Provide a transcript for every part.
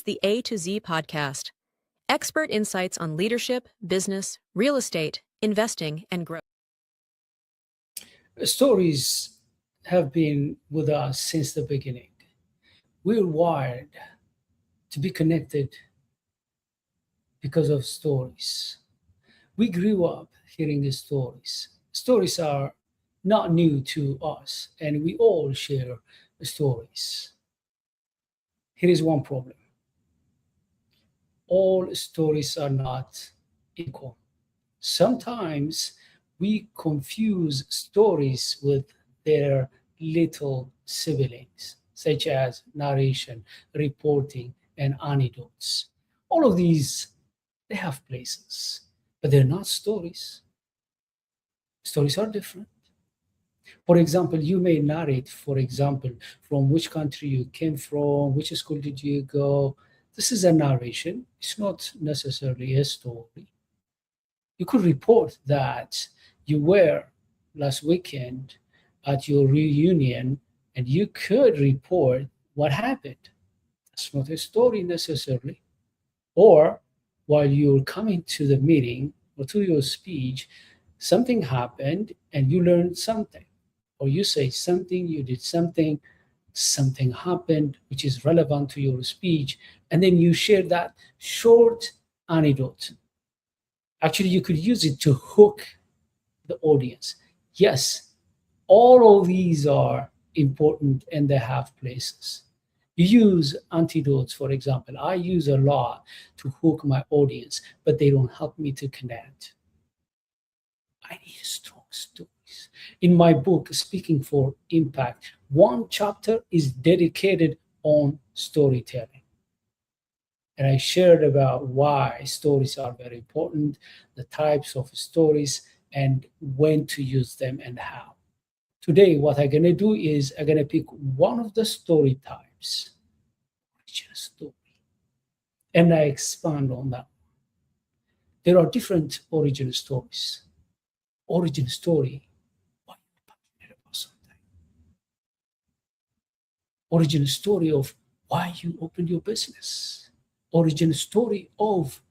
the A to Z podcast. Expert insights on leadership, business, real estate, investing, and growth. Stories have been with us since the beginning. We're wired to be connected because of stories. We grew up hearing the stories. Stories are not new to us, and we all share stories. Here is one problem: all stories are not equal. Sometimes we confuse stories with their little siblings, such as narration, reporting, and anecdotes. All of these, they have places, but they're not stories. Stories are different. For example, you may narrate, for example, from which country you came from, which school did you go. This is a narration. It's not necessarily a story. You could report that you were last weekend at your reunion, and you could report what happened. That's not a story necessarily. Or while you're coming to the meeting or to your speech, something happened and you learned something. Or you say something, you did something, something happened which is relevant to your speech, and then you share that short anecdote. Actually, you could use it to hook the audience. Yes, all of these are important and they have places. You use antidotes, for example. I use a lot to hook my audience, but they don't help me to connect. I need strong stories. In my book, Speaking for Impact, one chapter is dedicated on storytelling. And I shared about why stories are very important, the types of stories, and when to use them and how. Today, what I'm going to do is I'm going to pick one of the story types, original story, and I expand on that. There are different origin stories. Origin story, why you're passionate about something. Origin story of why you opened your business. Origin story of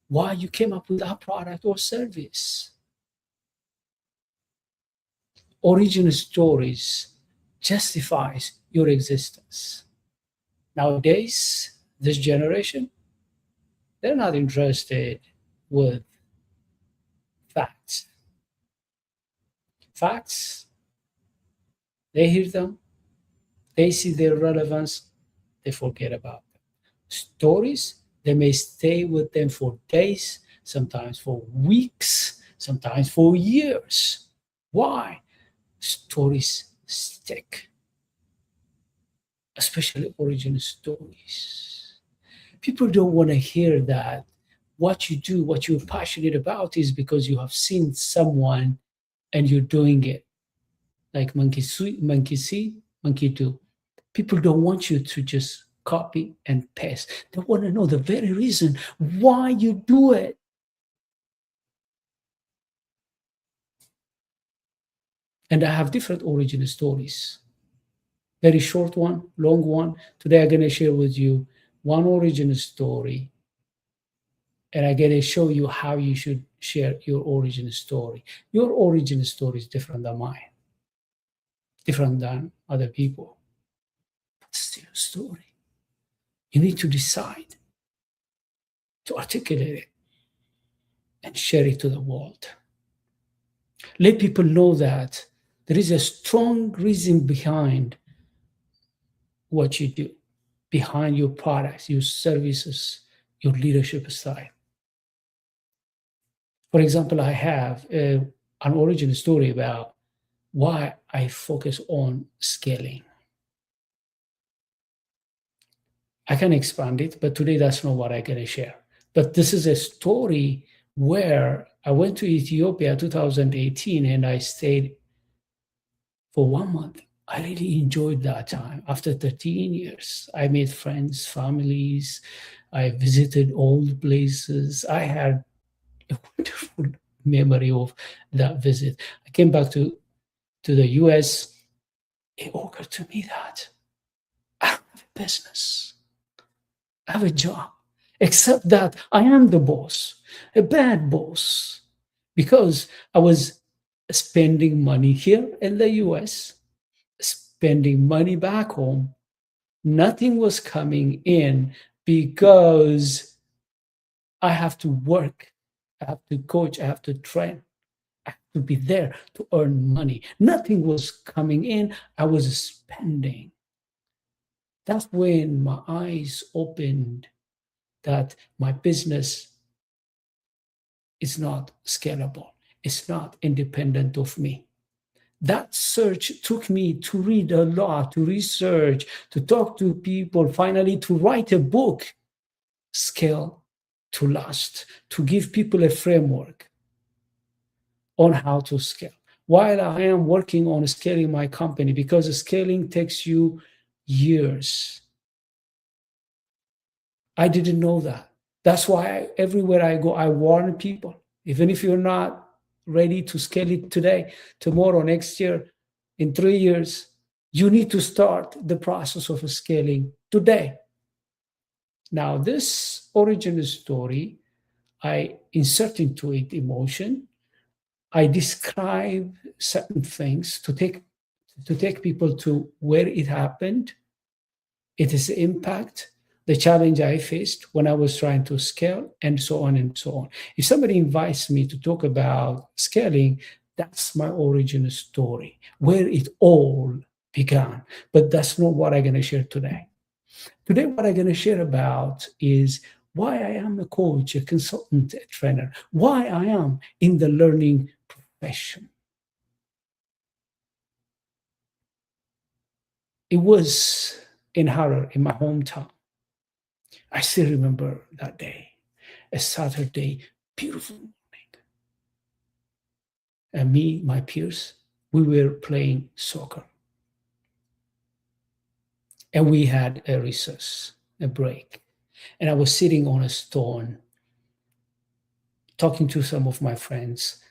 why you came up with that product or service. Origin stories justifies your existence. Nowadays, this generation, they're not interested with facts. Facts, they hear them, they see their relevance, they forget about them. Stories, they may stay with them for days, sometimes for weeks, sometimes for years. Why? Stories stick, especially origin stories. People don't want to hear that what you do, what you're passionate about is because you have seen someone and you're doing it. Like monkey see, monkey do. People don't want you to just copy and paste. They want to know the very reason why you do it. And I have different origin stories. Very short one, long one. Today I'm going to share with you one origin story, and I'm going to show you how you should share your origin story. Your origin story is different than mine, different than other people, but still a story. You need to decide to articulate it and share it to the world. Let people know that there is a strong reason behind what you do, behind your products, your services, your leadership style. For example, I have an origin story about why I focus on scaling. I can expand it, but today that's not what I'm going to share. But this is a story where I went to Ethiopia 2018 and I stayed for 1 month. I really enjoyed that time. After 13 years, I made friends, families. I visited old places. I had a wonderful memory of that visit. I came back to the US. It occurred to me that I don't have a business. I have a job, except that I am the boss, a bad boss, because I was spending money here in the US, spending money back home. Nothing was coming in because I have to work, I have to coach, I have to train, I have to be there to earn money. Nothing was coming in, I was spending. That's when my eyes opened that my business is not scalable, it's not independent of me. That search took me to read a lot, to research, to talk to people, finally to write a book, Scale to Last, to give people a framework on how to scale. While I am working on scaling my company, because scaling takes you years. I didn't know that. That's why everywhere I go, I warn people. Even if you're not ready to scale it today, tomorrow, next year, in 3 years, you need to start the process of scaling today. Now, this origin story, I insert into it emotion. I describe certain things to take people to where it happened, its impact, the challenge I faced when I was trying to scale, and so on and so on. If somebody invites me to talk about scaling, that's my origin story, where it all began. But that's not what I'm going to share today. Today, what I'm going to share about is why I am a coach, a consultant, a trainer, why I am in the learning profession. It was in Harar, in my hometown. I still remember that day, a Saturday, beautiful morning. And me, my peers, we were playing soccer. And we had a recess, a break. And I was sitting on a stone talking to some of my friends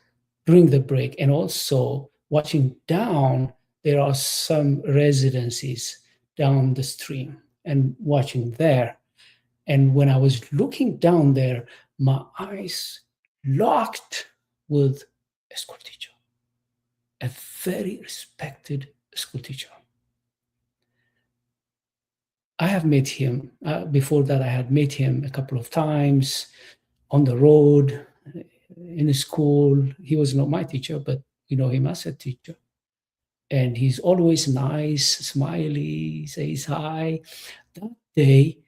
during the break, and also watching down. There are some residences down the stream, and watching there. And when I was looking down there, my eyes locked with a school teacher, a very respected school teacher. I have met him. Before that, I had met him a couple of times on the road, in school. He was not my teacher, but you know him as a teacher. And he's always nice, smiley, says hi. That day,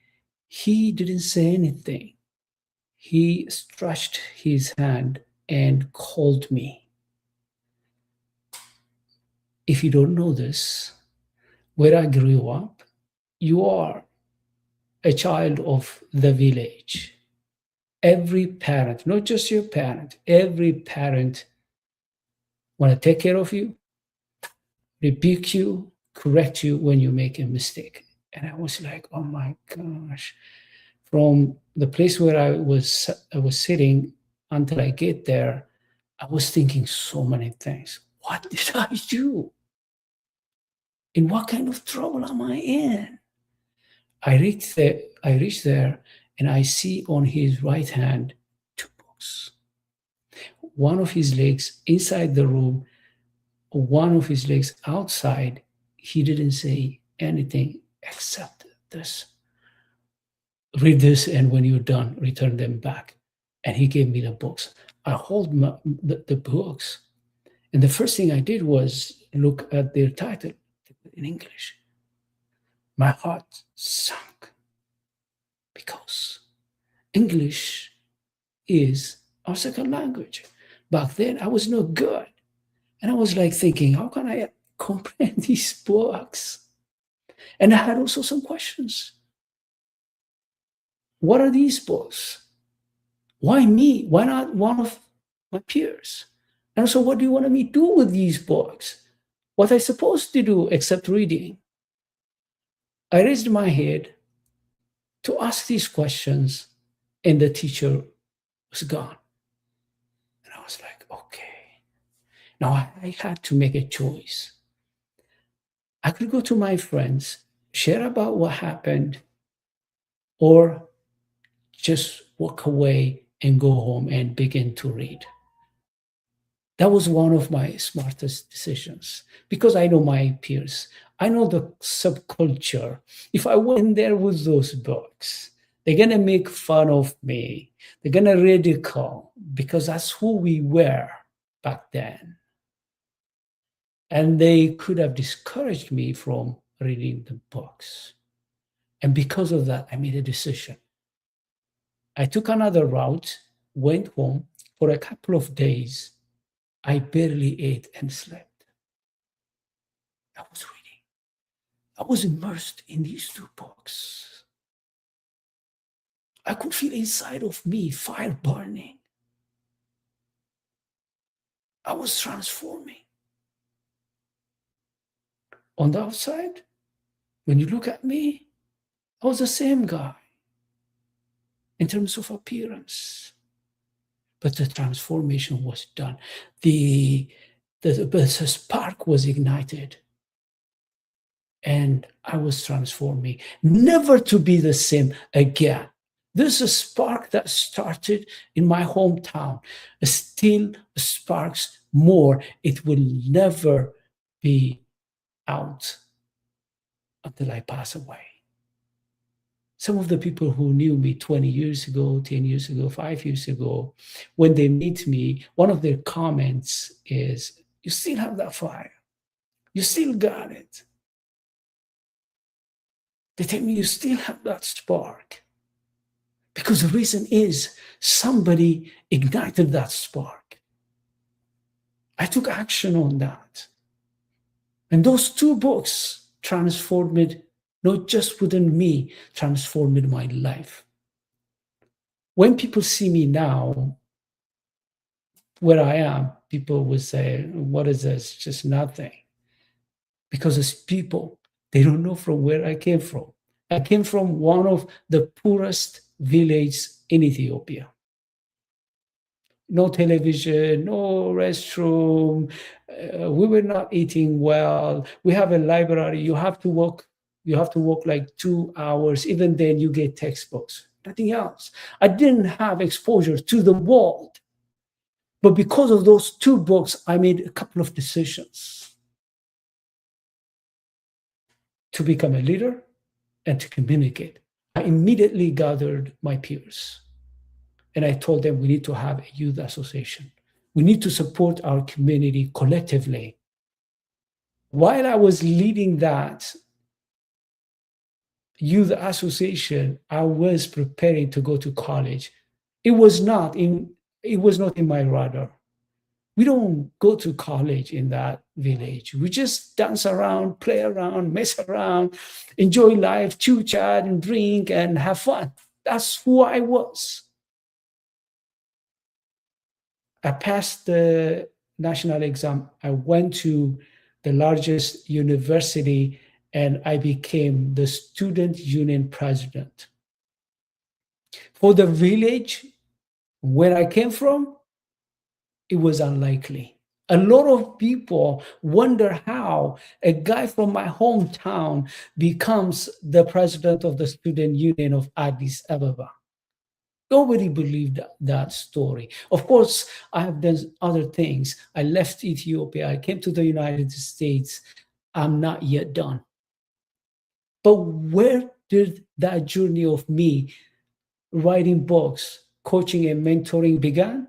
he didn't say anything. He stretched his hand and called me. If you don't know this, where I grew up, you are a child of the village. Every parent, not just your parent, every parent want to take care of you, rebuke you, correct you when you make a mistake. And I was like, oh my gosh. From the place where I was sitting until I get there, I was thinking so many things. What did I do? In what kind of trouble am I in? I reach there and I see on his right hand 2 books. One of his legs inside the room, one of his legs outside. He didn't say anything except this. Read this, and when you're done, return them back. And he gave me the books. I hold the books, and the first thing I did was look at their title in English. My heart sunk because English is our second language. Back then, I was not good. And I was like thinking, how can I comprehend these books? And I had also some questions. What are these books? Why me? Why not one of my peers? And so, what do you want me to do with these books? What I supposed to do except reading? I raised my head to ask these questions, and the teacher was gone. And I was like, okay. Now I had to make a choice. I could go to my friends, share about what happened, or just walk away and go home and begin to read. That was one of my smartest decisions because I know my peers. I know the subculture. If I went there with those books, they're going to make fun of me. They're going to ridicule because that's who we were back then. And they could have discouraged me from reading the books. And because of that, I made a decision. I took another route, went home for a couple of days. I barely ate and slept. I was reading. I was immersed in these two books. I could feel inside of me fire burning. I was transforming. On the outside, when you look at me, I was the same guy in terms of appearance. But the transformation was done. The spark was ignited. And I was transforming, never to be the same again. This is a spark that started in my hometown. Still sparks more. It will never be out until I pass away. Some of the people who knew me 20 years ago, 10 years ago, 5 years ago, when they meet me, one of their comments is, "You still have that fire. You still got it." They tell me, "You still have that spark." Because the reason is somebody ignited that spark. I took action on that. And those two books transformed not just within me, transformed my life. When people see me now, where I am, people will say, "What is this? Just nothing." Because it's people, they don't know from where I came from. I came from one of the poorest villages in Ethiopia. No television, no restroom. We were not eating well. We have a library. You have to walk. You have to walk like 2 hours. Even then, you get textbooks. Nothing else. I didn't have exposure to the world, but because of those two books, I made a couple of decisions to become a leader and to communicate. I immediately gathered my peers and I told them we need to have a youth association. We need to support our community collectively. While I was leading that youth association, I was preparing to go to college. It was not in my radar. We don't go to college in that village. We just dance around, play around, mess around, enjoy life, chew chat and drink and have fun. That's who I was. I passed the national exam. I went to the largest university and I became the student union president. For the village where I came from, it was unlikely. A lot of people wonder how a guy from my hometown becomes the president of the student union of Addis Ababa. Nobody believed that story. Of course, I have done other things. I left Ethiopia. I came to the United States. I'm not yet done. But where did that journey of me writing books, coaching and mentoring began?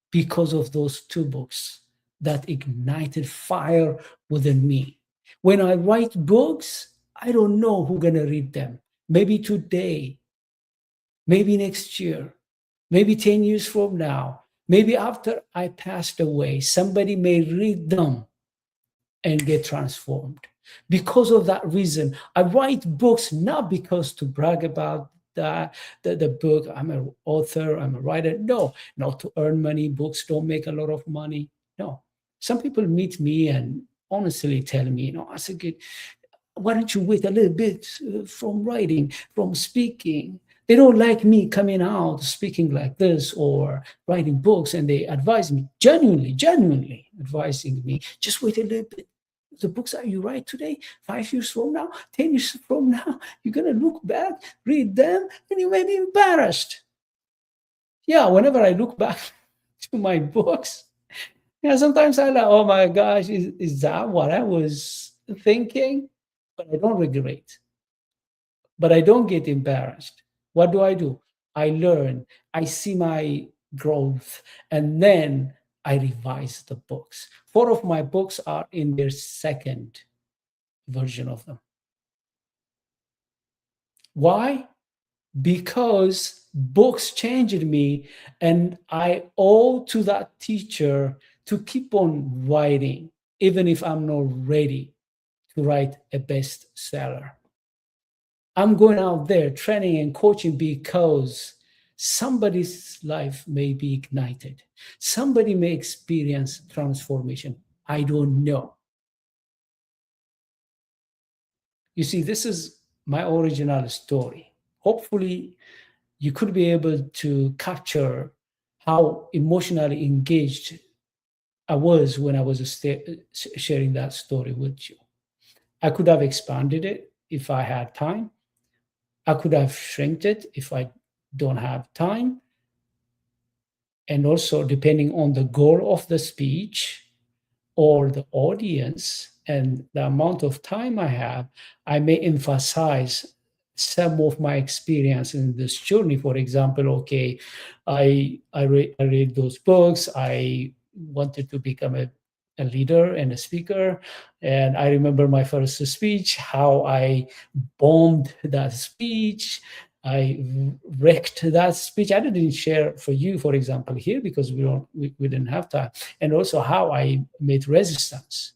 Because of those two books that ignited fire within me. When I write books, I don't know who's going to read them. Maybe today, maybe next year, maybe 10 years from now, maybe after I passed away, somebody may read them and get transformed. Because of that reason, I write books not because to brag about the book, I'm an author, I'm a writer. No, not to earn money. Books don't make a lot of money. No. Some people meet me and honestly tell me, Asagid, why don't you wait a little bit from writing, from speaking? They don't like me coming out speaking like this or writing books, and they advise me, genuinely advising me, just wait a little bit. the books that you write today, 5 years from now, 10 years from now, you're going to look back, read them, and you may be embarrassed. Yeah, whenever I look back to my books, yeah, sometimes I like, oh my gosh, is that what I was thinking? But I don't regret. But I don't get embarrassed. What do? I learn, I see my growth, and then I revise the books. 4 of my books are in their second version of them. Why? Because books changed me, and I owe to that teacher to keep on writing, even if I'm not ready to write a bestseller. I'm going out there training and coaching because somebody's life may be ignited. Somebody may experience transformation. I don't know. You see, this is my original story. Hopefully, you could be able to capture how emotionally engaged I was when I was sharing that story with you. I could have expanded it if I had time. I could have shrinked it if I don't have time. And also, depending on the goal of the speech or the audience and the amount of time I have, I may emphasize some of my experience in this journey. For example, okay, I read those books. I wanted to become a leader and a speaker. And I remember my first speech, how I bombed that speech. I wrecked that speech. I didn't share for you, for example, here because we didn't have time. And also how I made resistance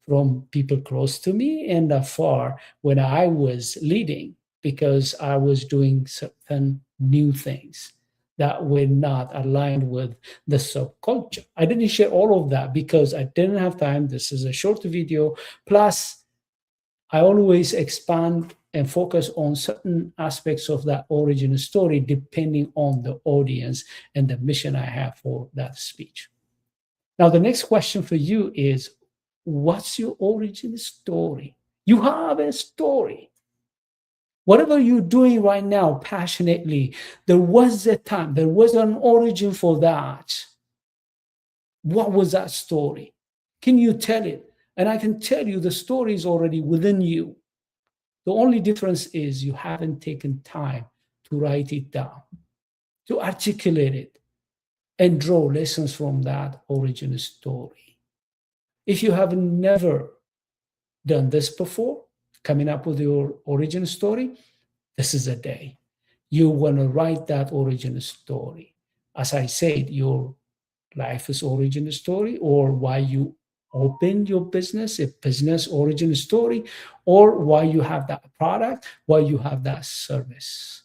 from people close to me and afar when I was leading, because I was doing certain new things that were not aligned with the subculture. I didn't share all of that because I didn't have time. This is a short video. Plus, I always expand and focus on certain aspects of that origin story depending on the audience and the mission I have for that speech. Now, the next question for you is, what's your origin story? You have a story. Whatever you're doing right now passionately, there was a time, there was an origin for that. What was that story? Can you tell it? And I can tell you the story is already within you. The only difference is you haven't taken time to write it down, to articulate it, and draw lessons from that origin story. If you have never done this before, coming up with your origin story, this is a day. You want to write that origin story. As I said, your life is origin story, or why you opened your business, a business origin story, or why you have that product, why you have that service.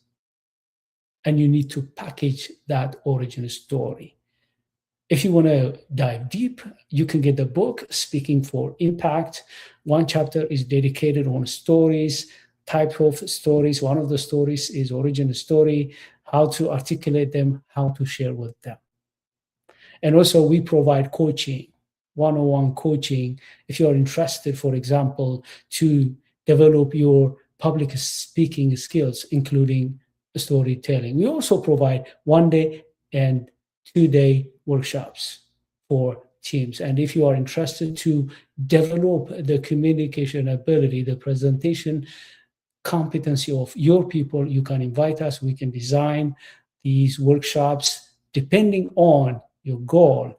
And you need to package that origin story. If you want to dive deep, you can get the book, Speaking for Impact. One chapter is dedicated on stories, type of stories. One of the stories is origin story, how to articulate them, how to share with them. And also we provide coaching, one-on-one coaching. If you are interested, for example, to develop your public speaking skills, including storytelling. We also provide 1-day and 2-day workshops for teams. And if you are interested to develop the communication ability, the presentation competency of your people, you can invite us. We can design these workshops depending on your goal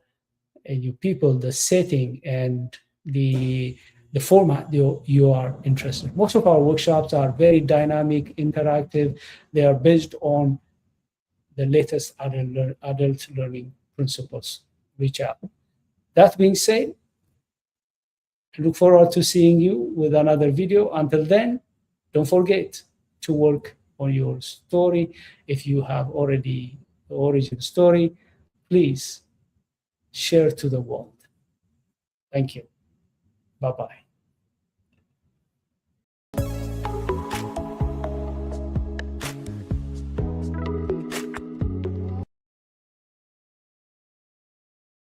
and your people, the setting and the format you are interested. Most of our workshops are very dynamic, interactive. They are based on the latest adult learning principles. Reach out. That being said, I look forward to seeing you with another video. Until then, don't forget to work on your story. If you have already the origin story, please share to the world. Thank you. Bye-bye.